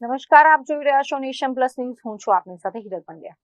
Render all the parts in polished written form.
નમસ્કાર, આપ જોઈ રહ્યા છો નેશન પ્લસ ન્યૂઝ. હું છું આપની સાથે હિરલ પંડ્યા.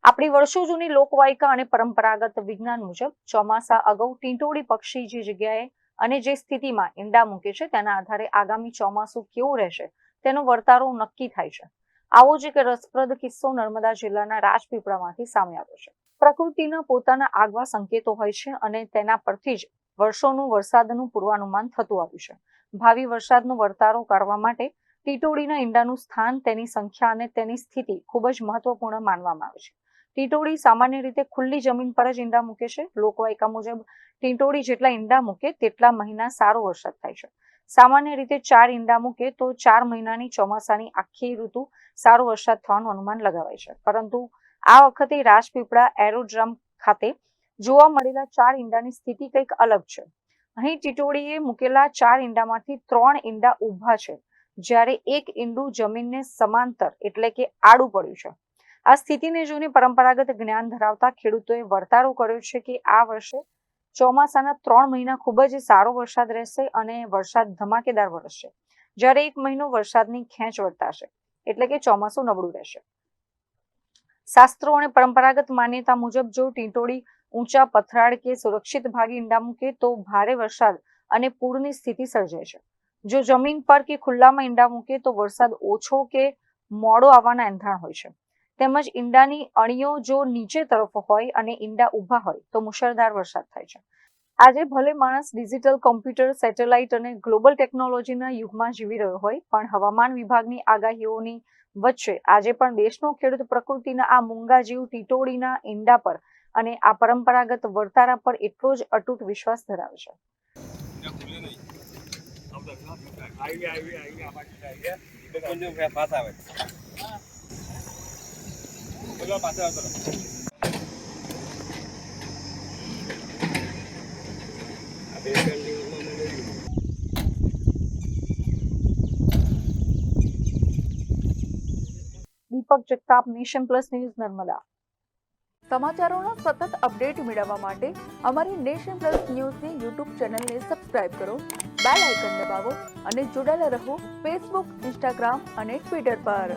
આપણી વર્ષો જૂની લોકવાયકા અને પરંપરાગત વિજ્ઞાન મુજબ ચોમાસા અગાઉ ટીંટોળી પક્ષી જે જગ્યાએ અને જે સ્થિતિમાં ઈંડા મૂકે છે તેના આધારે આગામી ચોમાસું કેવું રહેશે તેનો વર્તારો નક્કી થાય છે. આવો જ એક રસપ્રદ કિસ્સો નર્મદા જિલ્લાના રાજપીપળામાંથી સામે આવ્યો છે. પ્રકૃતિના પોતાના આગવા સંકેતો હોય છે અને તેના પરથી જ વર્ષોનું વરસાદનું પૂર્વાનુમાન થતું આવ્યું છે. ભાવિ વરસાદનો વર્તારો કરવા માટે ટીટોળીના ઈંડાનું સ્થાન, તેની સંખ્યા અને તેની સ્થિતિ ખૂબ જ મહત્વપૂર્ણ માનવામાં આવે છે. ટીટોળી સામાન્ય રીતે ખુલ્લી જમીન પર જ ઈંડા મૂકે છે. લોકવાયકા મુજબ ટીટોળી જેટલા ઈંડા મૂકે તેટલા મહિના સારો વરસાદ થાય છે. સામાન્ય રીતે 4 ઈંડા મૂકે તો 4 મહિનાની ચોમાસાની આખી ઋતુ સારો વરસાદ થવાનું અનુમાન લગાવાય છે. પરંતુ આ વખતે રાજપીપળા એરોડ્રમ ખાતે જોવા મળેલા 4 ઈંડાની સ્થિતિ કંઈક અલગ છે. અહીં ટીટોળીએ મૂકેલા 4 ઈંડામાંથી 3 ઈંડા ઊભા છે, જ્યારે એક ઈંડું જમીનને સમાંતર એટલે કે આડું પડ્યું છે. આ સ્થિતિને જોઈને પરંપરાગત જ્ઞાન ધરાવતા ખેડૂતોએ વર્તારો કર્યો છે કે આ વર્ષે ચોમાસાના 3 મહિના ખૂબ જ સારો વરસાદ રહેશે અને વરસાદ ધમાકેદાર વરસશે, જ્યારે 1 મહિનો વરસાદની ખેંચ વર્તાશે એટલે કે ચોમાસું નબળું રહેશે. શાસ્ત્રો અને પરંપરાગત માન્યતા મુજબ જો ટીટોળી ઊંચા પથરાળ કે સુરક્ષિત ભાગે ઈંડા મૂકે તો ભારે વરસાદ અને પૂરની સ્થિતિ સર્જાય છે. જો જમીન પર કે ખુલ્લામાં ઈંડા મૂકે તો વરસાદ ઓછો કે મોડો આવવાના એંધાણ હોય છે. તેમજ ઈંડાની અણીઓ જો નીચે તરફ હોય અને ઈંડા ઊભા હોય તો મુશળધાર વરસાદ થાય છે. આજે ભલે માણસ ડિજિટલ કોમ્પ્યુટર, સેટેલાઇટ અને ગ્લોબલ ટેકનોલોજીના યુગમાં જીવી રહ્યો હોય, પણ હવામાન વિભાગની આગાહીઓની વચ્ચે આજે પણ દેશનો ખેડૂત પ્રકૃતિના આ મૂંગા જીવ ટીટોળીના ઈંડા પર અને આ પરંપરાગત વર્તારા પર એટલો જ અતૂટ વિશ્વાસ ધરાવે છે. Deepak Jagtap, nation plus news, Narmada. સમાચારોનો સતત અપડેટ મેળવવા માટે અમારી નેશન પ્લસ ન્યૂઝની યુટ્યુબ ચેનલને સબસ્ક્રાઇબ કરો, બેલ આઇકન દબાવો અને જોડાયેલા રહો ફેસબુક, ઇન્સ્ટાગ્રામ અને ટ્વિટર પર.